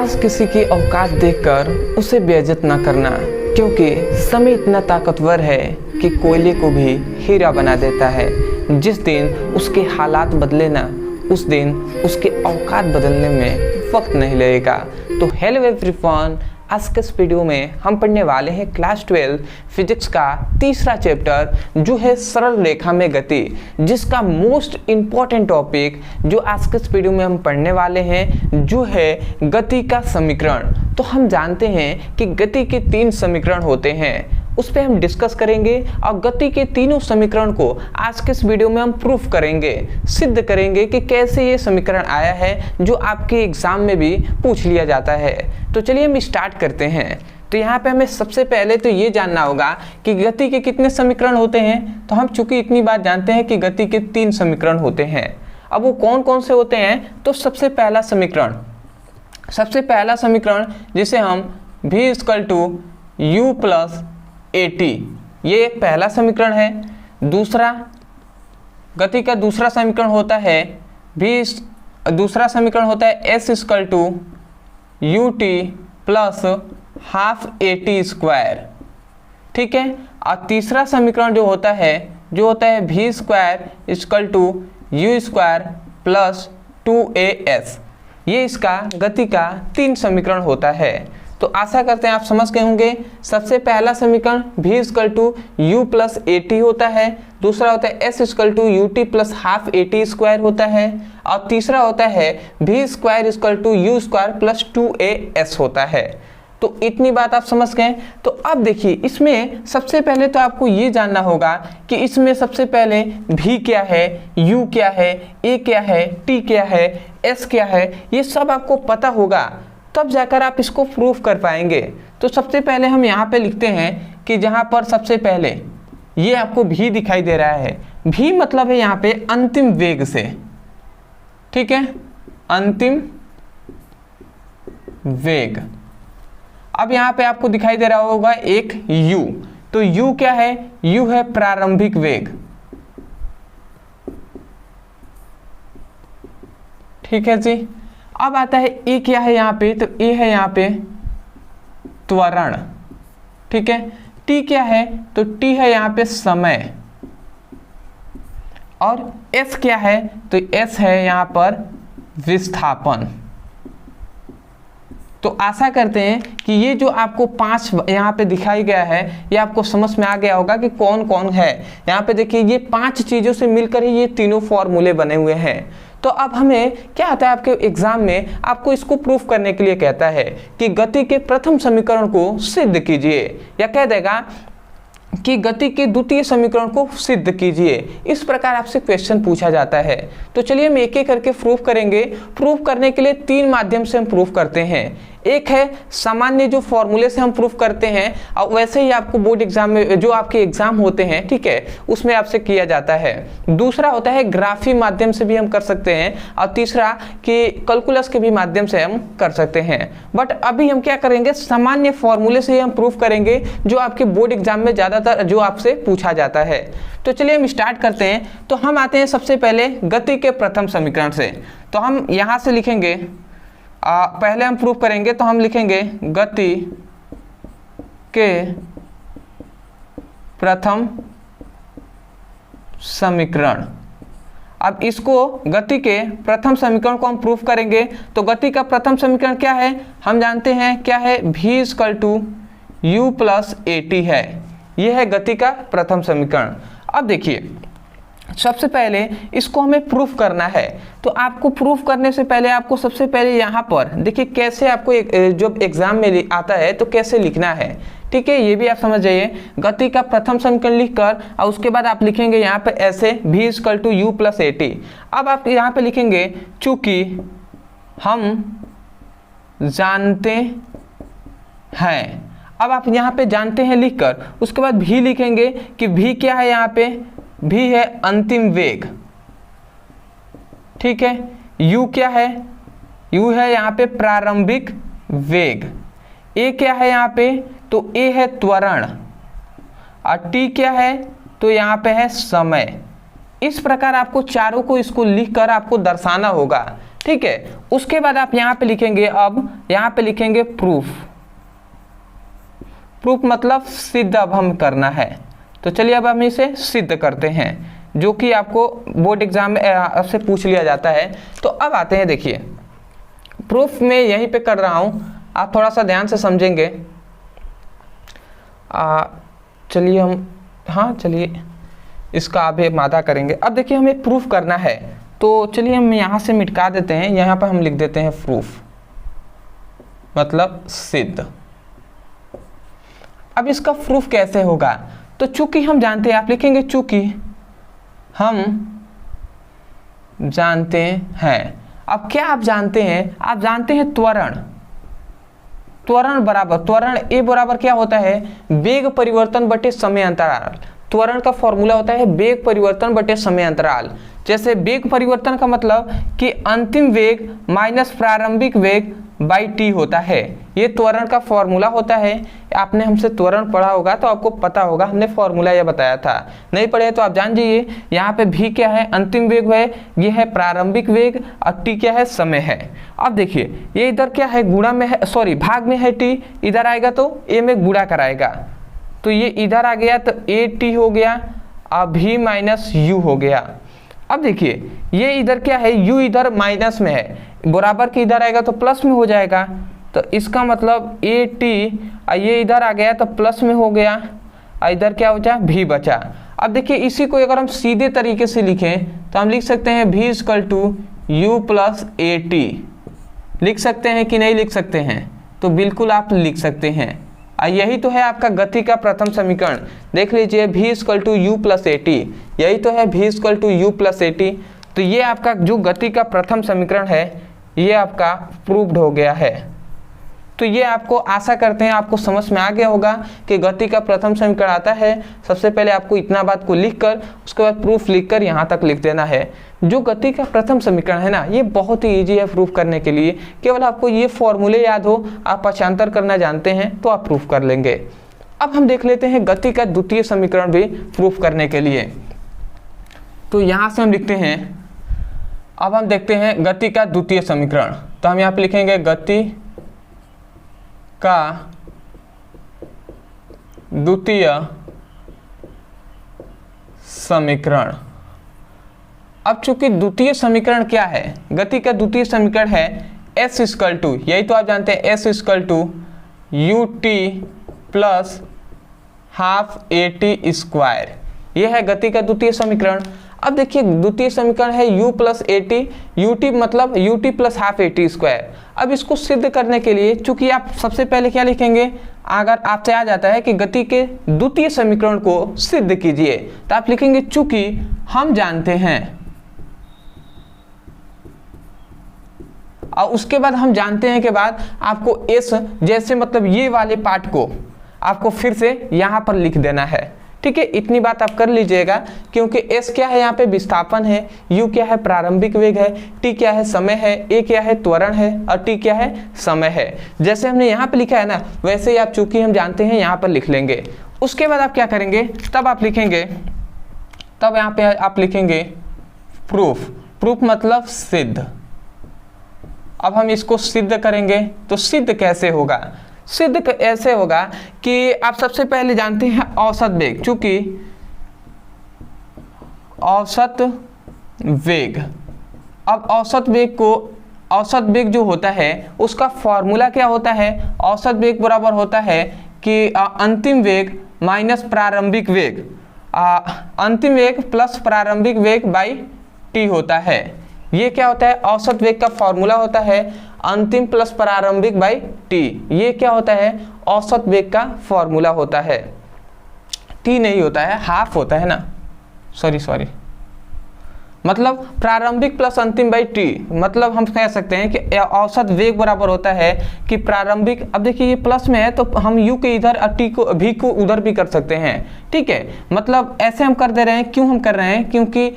आज किसी की औकात देखकर उसे बेइज्जत ना करना, क्योंकि समय इतना ताकतवर है कि कोयले को भी हीरा बना देता है। जिस दिन उसके हालात बदले ना, उस दिन उसके औकात बदलने में वक्त नहीं लगेगा। तो हेलो एवरीवन, आज के इस वीडियो में हम पढ़ने वाले हैं क्लास 12 फिजिक्स का तीसरा चैप्टर जो है सरल रेखा में गति, जिसका मोस्ट इम्पॉर्टेंट टॉपिक जो आज के इस वीडियो में हम पढ़ने वाले हैं जो है गति का समीकरण। तो हम जानते हैं कि गति के 3 समीकरण होते हैं, उस पर हम डिस्कस करेंगे और गति के तीनों समीकरण को आज के इस वीडियो में हम प्रूफ करेंगे, सिद्ध करेंगे कि कैसे ये समीकरण आया है जो आपके एग्जाम में भी पूछ लिया जाता है। तो चलिए हम स्टार्ट करते हैं। तो यहाँ पे हमें सबसे पहले तो ये जानना होगा कि गति के कितने समीकरण होते हैं। तो हम चूंकि इतनी बात जानते हैं कि गति के 3 समीकरण होते हैं। अब वो कौन कौन से होते हैं, तो सबसे पहला समीकरण जिसे हम v = u + at, ये एक पहला समीकरण है। दूसरा गति का दूसरा समीकरण होता है s = ut + ½ at², ठीक है। और तीसरा समीकरण जो होता है v² = u² + 2as, ये इसका गति का 3 समीकरण होता है। तो आशा करते हैं आप समझ गए होंगे। सबसे पहला समीकरण v = u + at होता है, दूसरा होता है s = ut + ½ at² होता है, और तीसरा होता है v² = u² + 2as होता है। तो इतनी बात आप समझ गए। तो अब देखिए, इसमें सबसे पहले तो आपको ये जानना होगा कि इसमें सबसे पहले v क्या है, u क्या है, a क्या है, t क्या है, s क्या है, ये सब आपको पता होगा, तब जाकर आप इसको प्रूफ कर पाएंगे। तो सबसे पहले हम यहाँ पे लिखते हैं कि जहाँ पर सबसे पहले ये आपको v दिखाई दे रहा है, v मतलब है यहाँ पे अंतिम वेग से, ठीक है, अंतिम वेग। अब यहाँ पे आपको दिखाई दे रहा होगा एक u, तो u क्या है, u है प्रारंभिक वेग, ठीक है जी। अब आता है a क्या है यहाँ पे, तो a है यहाँ पे त्वरण, ठीक है। t क्या है, तो t है यहाँ पे समय, और s क्या है, तो s है यहाँ पर विस्थापन। तो आशा करते हैं कि ये जो आपको 5 यहाँ पे दिखाई गया है ये आपको समझ में आ गया होगा कि कौन कौन है। यहाँ पे देखिए, ये 5 चीज़ों से मिलकर ही ये तीनों फॉर्मूले बने हुए हैं। तो अब हमें क्या आता है, आपके एग्जाम में आपको इसको प्रूफ करने के लिए कहता है कि गति के प्रथम समीकरण को सिद्ध कीजिए, या कह देगा कि गति के द्वितीय समीकरण को सिद्ध कीजिए। इस प्रकार आपसे क्वेश्चन पूछा जाता है। तो चलिए हम एक एक करके प्रूफ करेंगे। प्रूफ करने के लिए 3 माध्यम से हम प्रूफ करते हैं। एक है सामान्य जो फॉर्मूले से हम प्रूफ करते हैं, और वैसे ही आपको बोर्ड एग्जाम में जो आपके एग्जाम होते हैं, ठीक है, उसमें आपसे किया जाता है। दूसरा होता है ग्राफी माध्यम से भी हम कर सकते हैं, और तीसरा कि कैलकुलस के भी माध्यम से हम कर सकते हैं। बट अभी हम क्या करेंगे, सामान्य फॉर्मूले से ही हम प्रूफ करेंगे जो आपके बोर्ड एग्जाम में ज़्यादातर जो आपसे पूछा जाता है। तो चलिए हम स्टार्ट करते हैं। तो हम आते हैं सबसे पहले गति के प्रथम समीकरण से। तो हम यहाँ से लिखेंगे, पहले हम प्रूफ करेंगे, तो हम लिखेंगे गति के प्रथम समीकरण। अब इसको गति के प्रथम समीकरण को हम प्रूफ करेंगे। तो गति का प्रथम समीकरण क्या है, हम जानते हैं क्या है, v = u + at है। यह है गति का प्रथम समीकरण। अब देखिए, सबसे पहले इसको हमें प्रूफ करना है। तो आपको प्रूफ करने से पहले आपको सबसे पहले यहाँ पर देखिए कैसे आपको जो एग्जाम में आता है तो कैसे लिखना है, ठीक है, ये भी आप समझ जाइए। गति का प्रथम समीकरण लिखकर और उसके बाद आप लिखेंगे यहाँ पे ऐसे v = u + at। अब आप यहाँ पे लिखेंगे चूंकि हम जानते हैं। अब आप यहाँ पे जानते हैं लिखकर उसके बाद v लिखेंगे कि v क्या है, यहाँ पे v है अंतिम वेग, ठीक है। u क्या है, u है यहाँ पे प्रारंभिक वेग। a क्या है यहाँ पे, तो a है त्वरण, और t क्या है, तो यहाँ पे है समय। इस प्रकार आपको चारों को इसको लिखकर आपको दर्शाना होगा ठीक है। उसके बाद आप यहाँ पे लिखेंगे, अब यहाँ पे लिखेंगे प्रूफ। प्रूफ मतलब सिद्ध अब हम करना है। तो चलिए अब हम इसे सिद्ध करते हैं, जो कि आपको बोर्ड एग्जाम में से पूछ लिया जाता है। तो अब आते हैं, देखिए प्रूफ में यहीं पे कर रहा हूँ, आप थोड़ा सा ध्यान से समझेंगे। चलिए हम, हाँ चलिए इसका अभी मादा करेंगे। अब देखिए हमें प्रूफ करना है, तो चलिए हम यहाँ से मिटका देते हैं, यहाँ पर हम लिख देते हैं प्रूफ मतलब सिद्ध। अब इसका प्रूफ कैसे होगा, तो चूंकि हम जानते हैं, आप लिखेंगे चूंकि हम जानते हैं। अब क्या आप जानते हैं, आप जानते हैं त्वरण। त्वरण बराबर, त्वरण ए बराबर क्या होता है, वेग परिवर्तन बटे समय अंतराल। त्वरण का फॉर्मूला होता है वेग परिवर्तन बटे समय अंतराल। जैसे वेग परिवर्तन का मतलब कि अंतिम वेग माइनस प्रारंभिक वेग बाई टी होता है, ये त्वरण का फॉर्मूला होता है। आपने हमसे त्वरण पढ़ा होगा तो आपको पता होगा, हमने फॉर्मूला यह बताया था। नहीं पढ़े तो आप जान जाइए। यहाँ पे भी क्या है, अंतिम वेग है, ये है प्रारंभिक वेग, और टी क्या है, समय है। अब देखिए ये इधर क्या है, गुणा में है, सॉरी भाग में है टी, इधर आएगा तो ए में गुणा कराएगा, तो ये इधर आ गया तो ए टी हो गया, अब भी माइनस यू हो गया। अब देखिए ये इधर क्या है, u इधर माइनस में है, बराबर के इधर आएगा तो प्लस में हो जाएगा, तो इसका मतलब ए टी, ये इधर आ गया तो प्लस में हो गया, इधर क्या बचा, v बचा। अब देखिए इसी को अगर हम सीधे तरीके से लिखें तो हम लिख सकते हैं v equal to u plus a t. लिख सकते हैं कि नहीं लिख सकते हैं, तो बिल्कुल आप लिख सकते हैं। यही तो है आपका गति का प्रथम समीकरण। देख लीजिए v equal to u plus a t, यही तो है v equal to u plus a t. तो ये आपका जो गति का प्रथम समीकरण है, ये आपका प्रूव्ड हो गया है। तो ये आपको आशा करते हैं आपको समझ में आ गया होगा कि गति का प्रथम समीकरण आता है। सबसे पहले आपको इतना बात को लिखकर, उसके बाद प्रूफ लिखकर यहाँ तक लिख देना है। जो गति का प्रथम समीकरण है ना, ये बहुत ही ईजी है प्रूफ करने के लिए। केवल आपको ये फॉर्मूले याद हो, आप पक्षांतर करना जानते हैं तो आप प्रूफ कर लेंगे। अब हम देख लेते हैं गति का द्वितीय समीकरण भी प्रूफ करने के लिए। तो यहाँ से हम लिखते हैं, अब हम देखते हैं गति का द्वितीय समीकरण। तो हम यहाँ पे लिखेंगे गति का द्वितीय समीकरण। अब चूंकि द्वितीय समीकरण क्या है, गति का द्वितीय समीकरण है s इक्वल टू, यही तो आप जानते हैं, s equal to u t plus half a t square. यह है गति का द्वितीय समीकरण। अब देखिए द्वितीय समीकरण है u plus a t, u t मतलब u t plus half a t square. अब इसको सिद्ध करने के लिए चूंकि आप सबसे पहले क्या लिखेंगे, अगर आपसे आ जाता है कि गति के द्वितीय समीकरण को सिद्ध कीजिए, तो आप लिखेंगे चूंकि हम जानते हैं, और उसके बाद हम जानते हैं के बाद आपको s जैसे मतलब ये वाले पार्ट को आपको फिर से यहाँ पर लिख देना है। ठीक है, इतनी बात आप कर लीजिएगा, क्योंकि s क्या है यहाँ पे विस्थापन है, u क्या है प्रारंभिक वेग है, t क्या है समय है, a क्या है त्वरण है, और t क्या है समय है। जैसे हमने यहाँ पे लिखा है ना, वैसे ही आप चूंकि हम जानते हैं यहाँ पर लिख लेंगे। उसके बाद आप क्या करेंगे, तब आप लिखेंगे, तब यहाँ पे आप लिखेंगे प्रूफ। प्रूफ मतलब सिद्ध। अब हम इसको सिद्ध करेंगे, तो सिद्ध कैसे होगा, सिद्ध ऐसे होगा कि आप सबसे पहले जानते हैं औसत वेग, चूंकि औसत वेग, अब औसत वेग को, औसत वेग जो होता है उसका फॉर्मूला क्या होता है, औसत वेग बराबर होता है कि अंतिम वेग माइनस प्रारंभिक वेग, अंतिम वेग प्लस प्रारंभिक वेग बाई टी होता है। ये क्या होता है, औसत वेग का फॉर्मूला होता है अंतिम प्लस प्रारंभिक बाई टी। ये क्या होता है, औसत वेग का फॉर्मूला होता है। टी नहीं होता है, हाफ होता है ना, सॉरी मतलब प्रारंभिक प्लस अंतिम बाई टी। मतलब हम कह सकते हैं कि औसत वेग बराबर होता है कि प्रारंभिक, अब देखिए ये प्लस में है तो हम यू के इधर और टी को भी को उधर भी कर सकते हैं। ठीक है, मतलब ऐसे हम कर दे रहे हैं, क्यों हम कर रहे हैं, क्योंकि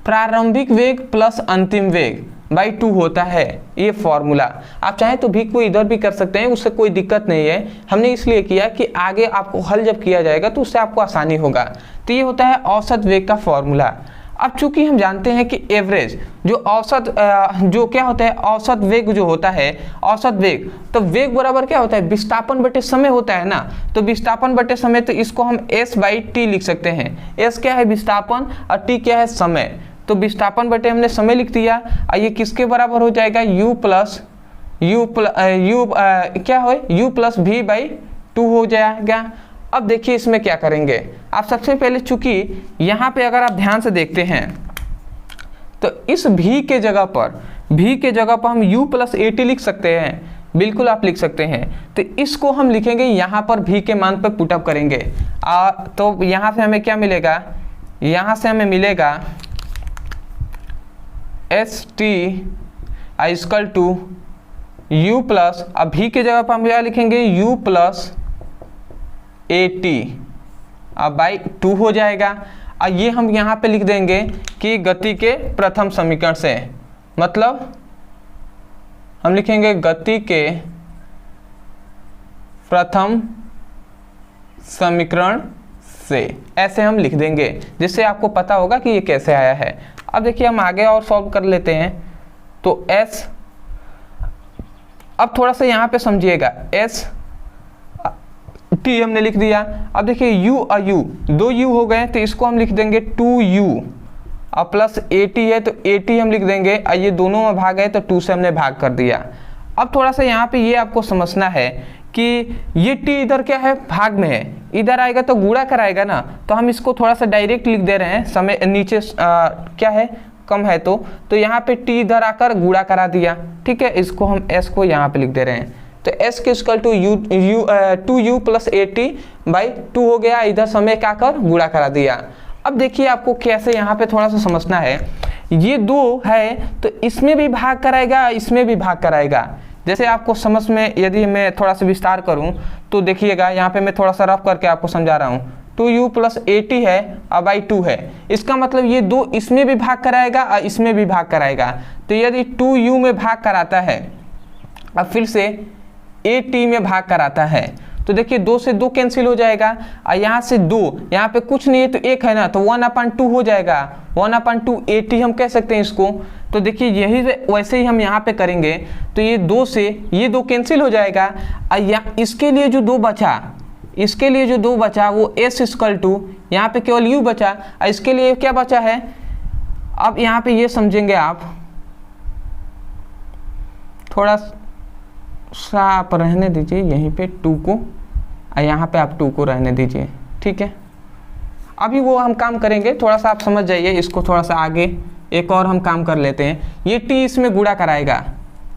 प्रारंभिक वेग प्लस अंतिम वेग बाई 2 होता है ये फॉर्मूला। आप चाहें तो भी को इधर भी कर सकते हैं, उससे कोई दिक्कत नहीं है। हमने इसलिए किया कि आगे आपको हल जब किया जाएगा तो उससे आपको आसानी होगा। तो ये होता है औसत वेग का फॉर्मूला। अब चूंकि हम जानते हैं कि एवरेज जो औसत जो क्या होता है, औसत वेग जो होता है, औसत वेग, तो वेग बराबर क्या होता है, विस्थापन बटे समय होता है ना। तो विस्थापन बटे समय, तो इसको हम s/t लिख सकते हैं। s क्या है, विस्थापन, और t क्या है, समय। तो विस्थापन बटे हमने समय लिख दिया, और ये किसके बराबर हो जाएगा, क्या हो, u+v/2 हो जाएगा। अब देखिए इसमें क्या करेंगे आप। सबसे पहले चूंकि यहाँ पे अगर आप ध्यान से देखते हैं तो इस v के जगह पर हम u+at लिख सकते हैं, बिल्कुल आप लिख सकते हैं। तो इसको हम लिखेंगे यहाँ पर v के मान पर पुटअप करेंगे। तो यहाँ से हमें क्या मिलेगा, यहाँ से हमें मिलेगा st = u प्लस, अब v के जगह पर हम क्या लिखेंगे, u+at अब /2 हो जाएगा। और ये हम यहाँ पे लिख देंगे कि गति के प्रथम समीकरण से, मतलब हम लिखेंगे गति के प्रथम समीकरण से, ऐसे हम लिख देंगे, जिससे आपको पता होगा कि ये कैसे आया है। अब देखिए हम आगे और सॉल्व कर लेते हैं। तो s, अब थोड़ा सा यहाँ पे समझिएगा, st हमने लिख दिया। अब देखिए u और u, दो u हो गए, तो इसको हम लिख देंगे 2u, और प्लस at है तो at हम लिख देंगे, और ये दोनों में भाग है तो 2 से हमने भाग कर दिया। अब थोड़ा सा यहाँ पे ये आपको समझना है कि ये t इधर क्या है, भाग में है, इधर आएगा तो गुणा कराएगा ना। तो हम इसको थोड़ा सा डायरेक्ट लिख दे रहे हैं, समय नीचे क्या है, कम है, तो यहाँ पे t इधर आकर गुणा करा दिया, ठीक है। इसको हम s को यहाँ पे लिख दे रहे हैं। तो s के = 2u+at/2 हो गया, इधर समय क्या कर गुणा करा दिया। अब देखिए आपको कैसे यहाँ पे थोड़ा सा समझना है, ये 2 है तो इसमें भी भाग कराएगा, इसमें भी भाग कराएगा। जैसे आपको समझ में, यदि मैं थोड़ा सा विस्तार करूँ तो देखिएगा, यहाँ पे मैं थोड़ा सा रफ करके आपको समझा रहा हूँ। 2u+at है और /2 है, इसका मतलब ये 2 इसमें भी भाग कराएगा और इसमें भी भाग कराएगा। तो यदि 2u में भाग कराता है, अब फिर से at में भाग कराता है, तो देखिए 2 से 2 कैंसिल हो जाएगा, और यहाँ से 2, यहाँ पे कुछ नहीं है तो 1 है ना, तो 1/2 हो जाएगा, 1/2 at हम कह सकते हैं इसको। तो देखिए यही वैसे ही हम यहाँ पे करेंगे, तो ये 2 से ये 2 कैंसिल हो जाएगा, और इसके लिए जो 2 बचा, वो s यहाँ पे केवल u बचा, और इसके लिए क्या बचा है। अब यहाँ पे ये समझेंगे आप, थोड़ा सा आप रहने दीजिए यहीं पे 2 को, और यहाँ पे आप 2 को रहने दीजिए, ठीक है। अभी वो हम काम करेंगे, थोड़ा सा आप समझ जाइए इसको, थोड़ा सा आगे एक और हम काम कर लेते हैं। ये t इसमें गुणा कराएगा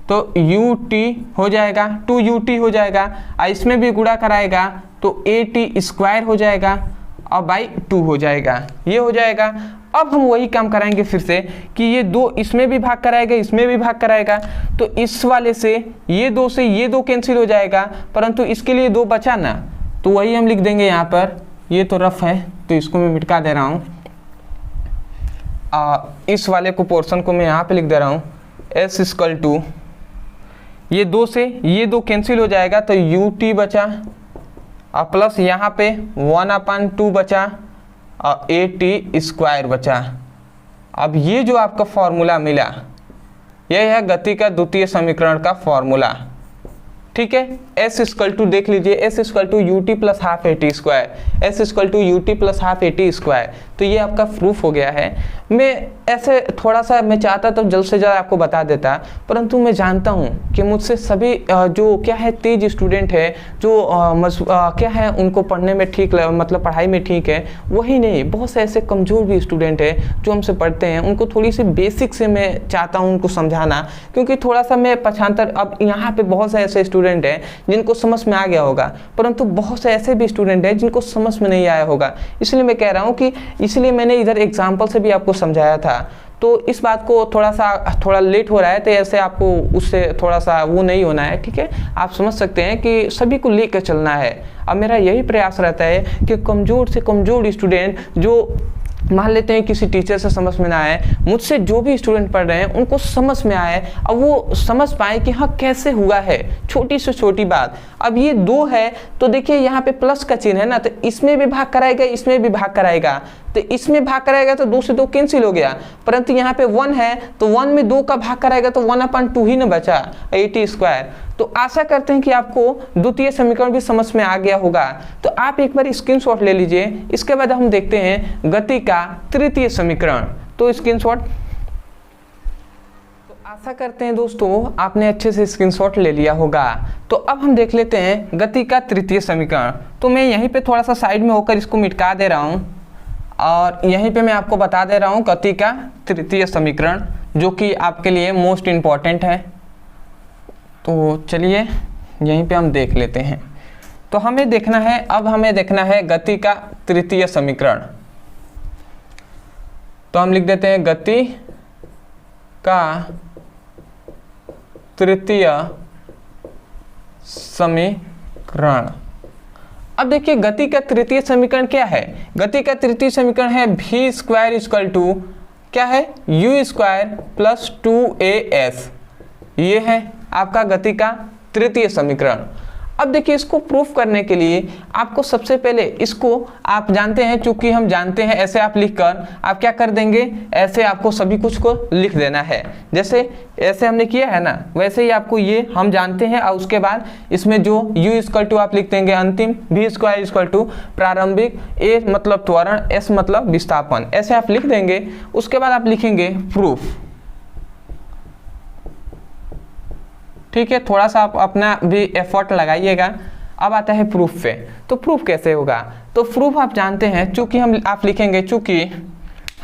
तो ut हो जाएगा, 2ut हो जाएगा, और इसमें भी गुणा कराएगा तो at² हो जाएगा, और /2 हो जाएगा, ये हो जाएगा। अब हम वही काम कराएंगे फिर से कि ये 2 इसमें भी भाग कराएगा, इसमें भी भाग कराएगा, तो इस वाले से ये 2 से ये 2 कैंसिल हो जाएगा, परंतु इसके लिए 2 बचा ना, तो वही हम लिख देंगे यहाँ पर। ये तो रफ है तो इसको मैं मिटा दे रहा हूँ, इस वाले को पोर्शन को मैं यहाँ पे लिख दे रहा हूँ, s = ये 2 से ये 2 कैंसिल हो जाएगा, तो ut बचा, और प्लस यहाँ पे 1/2 बचा, और at² बचा। अब ये जो आपका फॉर्मूला मिला, यह है गति का द्वितीय समीकरण का फॉर्मूला, ठीक है। s = देख लीजिए, s = ut + ½ at², s = ut + ½ at²। तो ये आपका प्रूफ हो गया है। मैं ऐसे थोड़ा सा मैं चाहता तो जल्द से जल्द आपको बता देता, परंतु मैं जानता हूँ कि मुझसे सभी जो क्या है तेज स्टूडेंट है, जो क्या है उनको पढ़ने में ठीक, मतलब पढ़ाई में ठीक है, वही नहीं, बहुत से ऐसे कमज़ोर भी स्टूडेंट है जो हमसे पढ़ते हैं, उनको थोड़ी सी बेसिक से मैं चाहता हूँ उनको समझाना, क्योंकि थोड़ा सा मैं पक्षांतर, अब यहाँ पे बहुत से ऐसे स्टूडेंट हैं जिनको समझ में आ गया होगा, परंतु बहुत से ऐसे भी स्टूडेंट हैं जिनको समझ में नहीं आया होगा। इसलिए मैं कह रहा हूँ कि इसलिए मैंने इधर एग्जाम्पल से भी आपको समझाया था। तो इस बात को थोड़ा लेट हो रहा है, तो ऐसे आपको उससे थोड़ा सा वो नहीं होना है, ठीक है। आप समझ सकते हैं कि सभी को लेकर चलना है। अब मेरा यही प्रयास रहता है कि कमज़ोर से कमज़ोर स्टूडेंट जो मान लेते हैं किसी टीचर से समझ में ना आए, मुझसे जो भी स्टूडेंट पढ़ रहे हैं उनको समझ में आए, अब वो समझ पाए कि हाँ कैसे हुआ है, छोटी से छोटी बात। अब ये 2 है तो देखिए यहाँ पे प्लस का चिन्ह है ना, तो इसमें भी भाग कराएगा, इसमें भी भाग कराएगा, तो इसमें भाग कराएगा तो 2 से 2 कैंसिल हो गया, परंतु यहाँ पे 1 है तो 1 में 2 का भाग कराएगा तो 1/2 ही न बचा, 80²। तो आशा करते हैं कि आपको द्वितीय समीकरण भी समझ में आ गया होगा। तो आप एक बार स्क्रीनशॉट ले लीजिए, इसके बाद हम देखते हैं गति का तृतीय समीकरण। तो स्क्रीनशॉट, तो आशा करते हैं दोस्तों आपने अच्छे से स्क्रीनशॉट ले लिया होगा। तो अब हम देख लेते हैं गति का तृतीय समीकरण। तो मैं यहीं पे थोड़ा सा साइड में होकर इसको मिटा दे रहा हूँ और यहीं पे मैं आपको बता दे रहा हूँ गति का तृतीय समीकरण, जो कि आपके लिए मोस्ट इम्पॉर्टेंट है। तो चलिए यहीं पे हम देख लेते हैं। तो हमें देखना है, अब हमें देखना है गति का तृतीय समीकरण। तो हम लिख देते हैं गति का तृतीय समीकरण। अब देखिए गति का तृतीय समीकरण क्या है। गति का तृतीय समीकरण है v² क्या है, u² + 2as। ये है आपका गति का तृतीय समीकरण। अब देखिए इसको प्रूफ करने के लिए आपको सबसे पहले इसको आप जानते हैं, चूंकि हम जानते हैं, ऐसे आप लिखकर आप क्या कर देंगे, ऐसे आपको सभी कुछ को लिख देना है। जैसे ऐसे हमने किया है ना, वैसे ही आपको ये हम जानते हैं और उसके बाद इसमें जो u आप लिख देंगे अंतिम, v² प्रारंभिक, a मतलब त्वरण, s मतलब विस्थापन, ऐसे आप लिख देंगे। उसके बाद आप लिखेंगे प्रूफ। ठीक है, थोड़ा सा आप अपना भी एफर्ट लगाइएगा। अब आता है प्रूफ पे। तो प्रूफ कैसे होगा, तो प्रूफ आप जानते हैं, चूंकि हम आप लिखेंगे चूंकि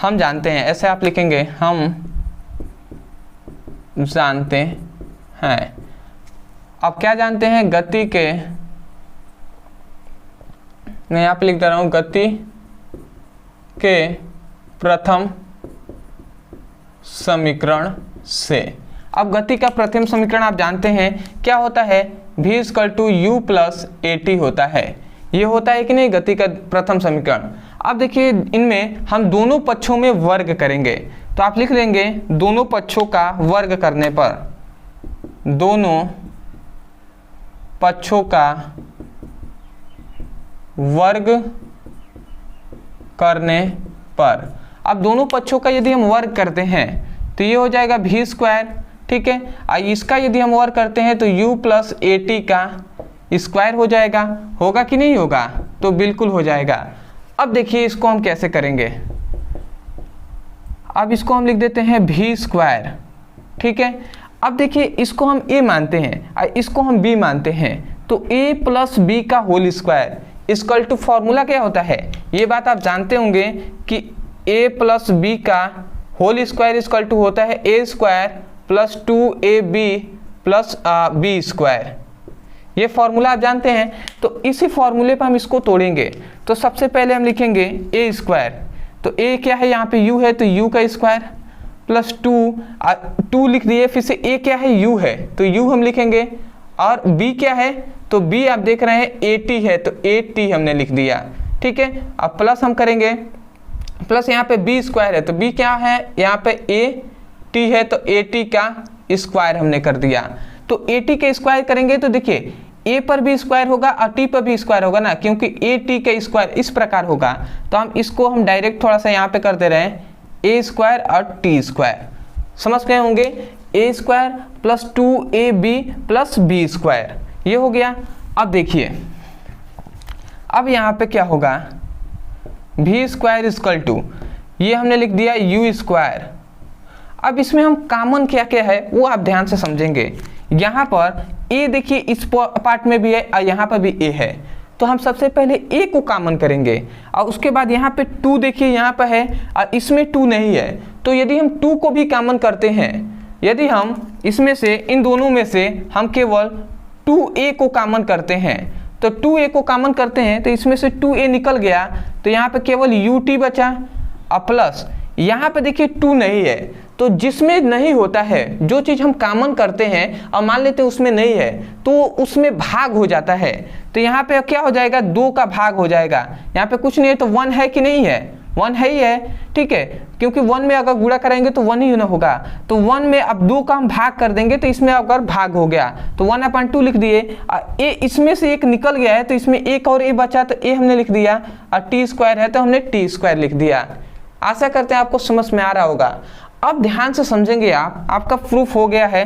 हम जानते हैं, ऐसे आप लिखेंगे हम जानते हैं। अब क्या जानते हैं, गति के, मैं यहाँ पे लिख दे रहा हूँ गति के प्रथम समीकरण से। अब गति का प्रथम समीकरण आप जानते हैं क्या होता है, v = u + at होता है। ये होता है कि नहीं गति का प्रथम समीकरण। अब देखिए इनमें हम दोनों पक्षों में वर्ग करेंगे, तो आप लिख लेंगे दोनों पक्षों का वर्ग करने पर, दोनों पक्षों का वर्ग करने पर। अब दोनों पक्षों का यदि हम वर्ग करते हैं तो ये हो जाएगा v², ठीक है। इसका यदि हम वर्ग करते हैं तो u + at का स्क्वायर हो जाएगा, होगा कि नहीं होगा, तो बिल्कुल हो जाएगा। अब देखिए इसको हम कैसे करेंगे, अब इसको हम लिख देते हैं v², ठीक है। अब देखिए इसको हम a मानते हैं और इसको हम b मानते हैं, तो a + b का होल स्क्वायर = फॉर्मूला क्या होता है, ये बात आप जानते होंगे कि a + b का होल स्क्वायर = होता है a² + 2ab + b²। ये फॉर्मूला आप जानते हैं। तो इसी फॉर्मूले पर हम इसको तोड़ेंगे। तो सबसे पहले हम लिखेंगे a², तो a क्या है, यहाँ पे u है तो u का स्क्वायर + 2 लिख दिए, फिर से a क्या है, u है तो u हम लिखेंगे, और b क्या है, तो b आप देख रहे हैं 80 है तो 80 हमने लिख दिया, ठीक है। अब प्लस हम करेंगे, प्लस यहाँ पे b² है तो b क्या है, यहाँ पे a t है तो 80 का स्क्वायर हमने कर दिया। तो 80 का स्क्वायर करेंगे तो देखिए a पर भी स्क्वायर होगा और t पर भी स्क्वायर होगा ना, क्योंकि a t का स्क्वायर इस प्रकार होगा। तो हम इसको हम डायरेक्ट थोड़ा सा यहाँ पे कर दे रहे हैं, a² और t²। समझ गए होंगे, a² + 2ab + b², ये हो गया। अब देखिए अब यहाँ पे क्या होगा, v² ये हमने लिख दिया u²। अब इसमें हम कॉमन क्या क्या है वो आप ध्यान से समझेंगे। यहाँ पर a देखिए इस पार्ट में भी है और यहाँ पर भी a है, तो हम सबसे पहले a को कॉमन करेंगे और उसके बाद यहाँ पे 2 देखिए यहाँ पर है और इसमें 2 नहीं है, तो यदि हम 2 को भी कॉमन करते हैं, यदि हम इसमें से इन दोनों में से हम केवल 2a को कॉमन करते हैं, तो 2a को कॉमन करते हैं तो इसमें से 2a निकल गया, तो यहाँ पे केवल ut बचा और प्लस यहाँ पे देखिए 2 नहीं है। तो जिसमें नहीं होता है, जो चीज़ हम कॉमन करते हैं और मान लेते हैं उसमें नहीं है, तो उसमें भाग हो जाता है। तो यहाँ पे क्या हो जाएगा, 2 का भाग हो जाएगा। यहाँ पे कुछ नहीं है तो 1 है कि नहीं है, 1 है ही है, ठीक है, क्योंकि 1 में अगर गुणा करेंगे तो 1 ही ना होगा। तो 1 में अब 2 का हम भाग कर देंगे तो इसमें अगर भाग हो गया तो 1/2 लिख दिए। ए इसमें से एक निकल गया है तो इसमें एक और ए बचा तो ए हमने लिख दिया, और टी स्क्वायर है तो हमने टी स्क्वायर लिख दिया। आशा करते हैं आपको समझ में आ रहा होगा। अब ध्यान से समझेंगे आप, आपका प्रूफ हो गया है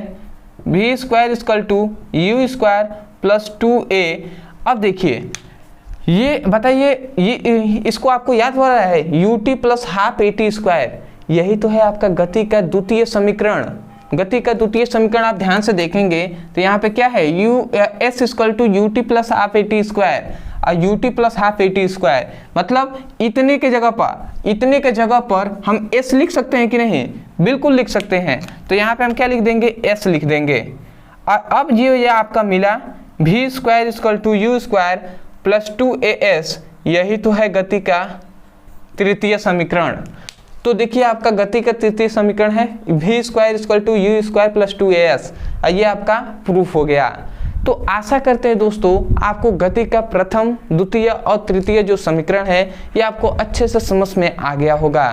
v square equal to u square plus 2a। अब देखिए ये बताइए, ये इसको आपको याद हो रहा है you t plus half a t square, यही तो है आपका गति का द्वितीय समीकरण। गति का द्वितीय समीकरण आप ध्यान से देखेंगे तो यहाँ पे क्या है, u s equal to u t plus half a t square और u t plus half a t square, मतलब इतने के जगह पर हम s लिख सकते हैं कि नहीं, बिल्कुल लिख सकते हैं। तो यहाँ पे हम क्या लिख देंगे, s लिख देंगे। और अब ये आपका मिला v square equal to u square plus 2as, यही तो है गति का तृतीय समीकरण। तो देखिए आपका गति का तृतीय समीकरण है v square equal to u square plus 2as, ये आपका प्रूफ हो गया। तो आशा करते हैं दोस्तों आपको गति का प्रथम, द्वितीय और तृतीय जो समीकरण है ये आपको अच्छे से समझ में आ गया होगा।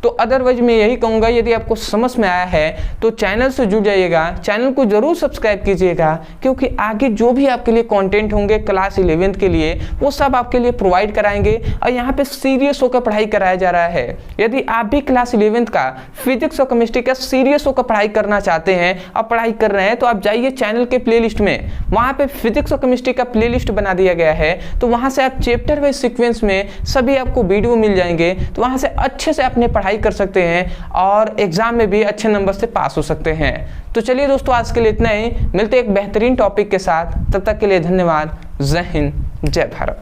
तो अदरवाइज मैं यही कहूँगा, यदि आपको समझ में आया है तो चैनल से जुड़ जाइएगा, चैनल को जरूर सब्सक्राइब कीजिएगा, क्योंकि आगे जो भी आपके लिए कंटेंट होंगे क्लास 11th के लिए वो सब आपके लिए प्रोवाइड कराएंगे। और यहाँ पे सीरियस होकर पढ़ाई कराया जा रहा है। यदि आप भी क्लास 11th का फिजिक्स और केमिस्ट्री का सीरियस होकर पढ़ाई करना चाहते हैं और पढ़ाई कर रहे हैं तो आप जाइए चैनल के प्लेलिस्ट में, वहाँ पे फिजिक्स और केमिस्ट्री का प्लेलिस्ट बना दिया गया है। तो वहाँ से आप चैप्टर वाइज सीक्वेंस में सभी आपको वीडियो मिल जाएंगे, तो वहाँ से अच्छे से अपने पढ़ाई कर सकते हैं और एग्जाम में भी अच्छे नंबर से पास हो सकते हैं। तो चलिए दोस्तों आज के लिए इतना ही, मिलते हैं एक बेहतरीन टॉपिक के साथ, तब तक के लिए धन्यवाद। जय हिंद, जय भारत।